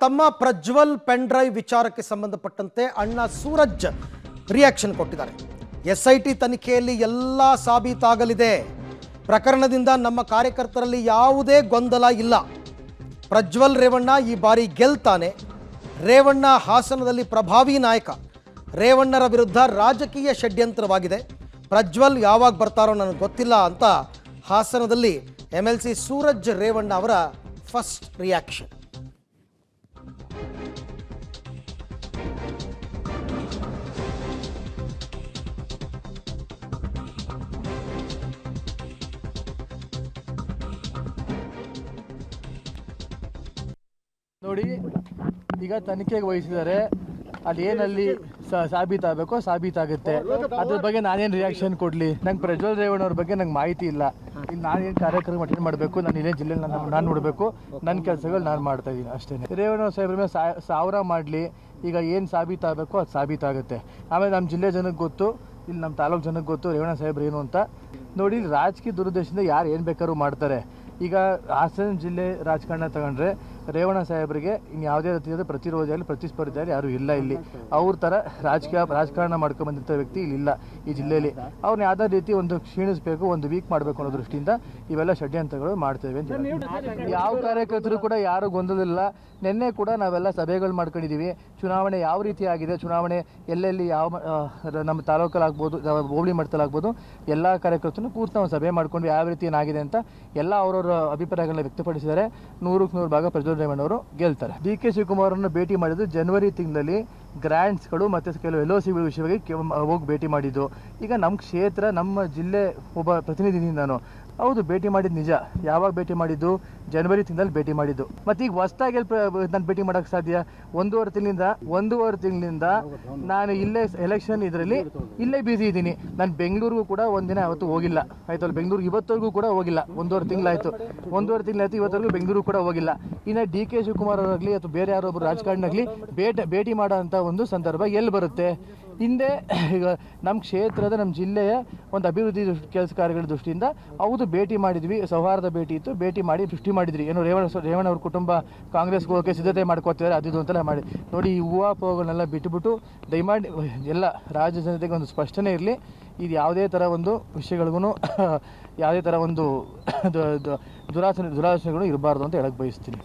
ತಮ್ಮ Prajwal pen drive ವಿಚಾರಕ್ಕೆ ಸಂಬಂಧಪಟ್ಟಂತೆ ಅಣ್ಣ ಸೂರಜ್ ರಿಯಾಕ್ಷನ್ ಕೊಟ್ಟಿದ್ದಾರೆ. SIT ತನಿಖೆಯಲ್ಲಿ ಎಲ್ಲ ಸಾಬೀತಾಗಲಿದೆ. ಪ್ರಕರಣದಿಂದ ನಮ್ಮ ಕಾರ್ಯಕರ್ತರಲ್ಲಿ ಯಾವುದೇ ಗೊಂದಲ ಇಲ್ಲ. ಪ್ರಜ್ವಲ್ ರೇವಣ್ಣ ಈ ಬಾರಿ ಗೆಲ್ತಾನೆ. ರೇವಣ್ಣ ಹಾಸನದಲ್ಲಿ ಪ್ರಭಾವಿ ನಾಯಕ. ರೇವಣ್ಣರ ವಿರುದ್ಧ ರಾಜಕೀಯ ಷಡ್ಯಂತ್ರವಾಗಿದೆ. ಪ್ರಜ್ವಲ್ ಯಾವಾಗ ಬರ್ತಾರೋ ನನಗೆ ಗೊತ್ತಿಲ್ಲ ಅಂತ ಹಾಸನದಲ್ಲಿ MLC ಸೂರಜ್ ರೇವಣ್ಣ ಅವರ ಫಸ್ಟ್ ರಿಯಾಕ್ಷನ್. ನೋಡಿ, ಈಗ ತನಿಖೆಗೆ ವಹಿಸಿದ್ದಾರೆ. ಅದೇನಲ್ಲಿ ಸಾಬೀತಾಗಬೇಕೋ ಸಾಬೀತಾಗುತ್ತೆ. ಅದ್ರ ಬಗ್ಗೆ ನಾನೇನು ರಿಯಾಕ್ಷನ್ ಕೊಡಲಿ? ನಂಗೆ ಪ್ರಜ್ವಲ್ ರೇವಣ್ಣ ಅವ್ರ ಬಗ್ಗೆ ನಂಗೆ ಮಾಹಿತಿ ಇಲ್ಲ. ಇಲ್ಲಿ ನಾನೇನು ಕಾರ್ಯಕ್ರಮ ಅಟೆಂಡ್ ಮಾಡಬೇಕು, ನಾನು ಇಲ್ಲೇ ಜಿಲ್ಲೆಯಲ್ಲಿ ನಾನು ನೋಡಬೇಕು, ನನ್ನ ಕೆಲಸಗಳು ನಾನು ಮಾಡ್ತಾ ಇದ್ದೀನಿ ಅಷ್ಟೇ. ರೇವಣ್ಣ ಸಾಹೇಬ್ರ ಮೇಲೆ 1000 ಮಾಡಲಿ, ಈಗ ಏನು ಸಾಬೀತಾಗಬೇಕು ಅದು ಸಾಬೀತಾಗುತ್ತೆ. ಆಮೇಲೆ ನಮ್ಮ ಜಿಲ್ಲೆ ಜನಕ್ಕೆ ಗೊತ್ತು, ಇಲ್ಲಿ ನಮ್ಮ ತಾಲೂಕು ಜನಕ್ಕೆ ಗೊತ್ತು ರೇವಣ್ಣ ಸಾಹೇಬ್ರು ಏನು ಅಂತ. ನೋಡಿ, ರಾಜಕೀಯ ದುರುದ್ದೇಶದಿಂದ ಯಾರು ಏನು ಬೇಕಾದ್ರೂ ಮಾಡ್ತಾರೆ. ಈಗ ಹಾಸನ ಜಿಲ್ಲೆ ರಾಜಕಾರಣ ತಗೊಂಡ್ರೆ ರೇವಣ್ಣ ಸಾಹೇಬರಿಗೆ ಇನ್ನು ಯಾವುದೇ ರೀತಿಯಾದ ಪ್ರತಿರೋಧದಲ್ಲಿ ಪ್ರತಿಸ್ಪರ್ಧೆಯಲ್ಲಿ ಯಾರು ಇಲ್ಲ. ಇಲ್ಲಿ ಅವ್ರ ಥರ ರಾಜಕಾರಣ ಮಾಡ್ಕೊಂಡು ಬಂದಿರ್ತ ವ್ಯಕ್ತಿ ಇಲ್ಲಿ ಇಲ್ಲ ಈ ಜಿಲ್ಲೆಯಲ್ಲಿ. ಅವ್ರನ್ನ ಯಾವುದೇ ರೀತಿ ಒಂದು ಕ್ಷೀಣಿಸಬೇಕು, ಒಂದು ವೀಕ್ ಮಾಡಬೇಕು ಅನ್ನೋ ದೃಷ್ಟಿಯಿಂದ ಇವೆಲ್ಲ ಷಡ್ಯಂತ್ರಗಳು ಮಾಡ್ತೇವೆ ಅಂತ ಹೇಳಿ. ಯಾವ ಕಾರ್ಯಕರ್ತರು ಕೂಡ ಯಾರು ಗೊಂದಲಿಲ್ಲ. ನಿನ್ನೆ ಕೂಡ ನಾವೆಲ್ಲ ಸಭೆಗಳು ಮಾಡ್ಕೊಂಡಿದ್ದೀವಿ. ಚುನಾವಣೆ ಯಾವ ರೀತಿ ಆಗಿದೆ, ಚುನಾವಣೆ ಎಲ್ಲೆಲ್ಲಿ ಯಾವ ನಮ್ಮ ತಾಲೂಕಲ್ಲಾಗ್ಬೋದು, ಹೋಬಳಿ ಮಟ್ಟದಲ್ಲಾಗ್ಬೋದು, ಎಲ್ಲ ಕಾರ್ಯಕರ್ತರು ಕೂತು ನಾವು ಸಭೆ ಮಾಡ್ಕೊಂಡು ಯಾವ ರೀತಿ ಏನಾಗಿದೆ ಅಂತ ಎಲ್ಲ ಅವರವರ ಅಭಿಪ್ರಾಯಗಳನ್ನ ವ್ಯಕ್ತಪಡಿಸಿದ್ದಾರೆ. 100ಕ್ಕೆ 100 ಭಾಗ ಪ್ರಜ್ವಲ್ ರೇವಣ್ಣ ಅವರು ಗೆಲ್ತಾರೆ. DK ಶಿವಕುಮಾರ್ ಅವರನ್ನು ಭೇಟಿ ಮಾಡಿದ್ದು ಜನವರಿ ತಿಂಗಳಲ್ಲಿ ಗ್ರ್ಯಾಂಟ್ಸ್ಗಳು ಮತ್ತು ಕೆಲವು LOC ವಿಷಯವಾಗಿ ಹೋಗಿ ಭೇಟಿ ಮಾಡಿದ್ದು. ಈಗ ನಮ್ಮ ಕ್ಷೇತ್ರ, ನಮ್ಮ ಜಿಲ್ಲೆ ಒಬ್ಬ ಪ್ರತಿನಿಧಿ ನಾನು ಹೌದು ಭೇಟಿ ಮಾಡಿದ್ದು ನಿಜ. ಯಾವಾಗ ಭೇಟಿ ಮಾಡಿದ್ದು? ಜನವರಿ ತಿಂಗಳಲ್ಲಿ ಭೇಟಿ ಮಾಡಿದ್ದು. ಮತ್ತು ಈಗ ಹೊಸದಾಗಿ ನಾನು ಭೇಟಿ ಮಾಡೋಕ್ಕೆ ಸಾಧ್ಯ? 1.5 ತಿಂಗಳಿಂದ ನಾನು ಇಲ್ಲೇ ಎಲೆಕ್ಷನ್ ಇದರಲ್ಲಿ ಇಲ್ಲೇ ಬ್ಯುಸಿ ಇದ್ದೀನಿ. ನಾನು ಬೆಂಗಳೂರಿಗೂ ಕೂಡ ಒಂದಿನ ಅವತ್ತು ಹೋಗಿಲ್ಲ. ಆಯ್ತಲ್ಲ, ಬೆಂಗಳೂರು ಇವತ್ತವರೆಗೂ ಕೂಡ ಹೋಗಿಲ್ಲ. 1.5 ತಿಂಗಳಾಯಿತು. ಇವತ್ತವರೆಗೂ ಬೆಂಗಳೂರು ಕೂಡ ಹೋಗಿಲ್ಲ. ಇನ್ನು DK ಶಿವಕುಮಾರ್ ಅವರಾಗಲಿ ಅಥವಾ ಬೇರೆ ಯಾರೊಬ್ಬರು ರಾಜಕಾರಣಿಯಾಗಲಿ ಭೇಟಿ ಮಾಡೋ ಅಂಥ ಒಂದು ಸಂದರ್ಭ ಎಲ್ಲಿ ಬರುತ್ತೆ? ಹಿಂದೆ ಈಗ ನಮ್ಮ ಕ್ಷೇತ್ರದ, ನಮ್ಮ ಜಿಲ್ಲೆಯ ಒಂದು ಅಭಿವೃದ್ಧಿ ಕೆಲಸ ಕಾರ್ಯಗಳ ದೃಷ್ಟಿಯಿಂದ ಹೌದು ಭೇಟಿ ಮಾಡಿದ್ವಿ. ಸೌಹಾರ್ದ ಭೇಟಿ ಇತ್ತು. ಭೇಟಿ ಮಾಡಿ ಸೃಷ್ಟಿ ಮಾಡಿದ್ರಿ. ಏನೋ ರೇವಣ್ಣ ಅವ್ರ ಕುಟುಂಬ ಕಾಂಗ್ರೆಸ್ಗೆ ಹೋಗೋಕ್ಕೆ ಸಿದ್ಧತೆ ಮಾಡ್ಕೋತಿದ್ದಾರೆ, ಅದು ಅಂತೆಲ್ಲ ಮಾಡಿ. ನೋಡಿ, ಈ ಊಹಾಪೋಹಗಳನ್ನೆಲ್ಲ ಬಿಟ್ಟುಬಿಟ್ಟು ದಯಮಾಡಿ ಎಲ್ಲ ರಾಜ್ಯ ಜನತೆಗೆ ಒಂದು ಸ್ಪಷ್ಟನೆ ಇರಲಿ. ಇದು ಯಾವುದೇ ಥರ ಒಂದು ವಿಷಯಗಳಿಗೂ ಯಾವುದೇ ಥರ ಒಂದು ದುರಾಸನೆಗಳು ಇರಬಾರ್ದು ಅಂತ ಹೇಳಕ್ಕೆ ಬಯಸ್ತೀನಿ.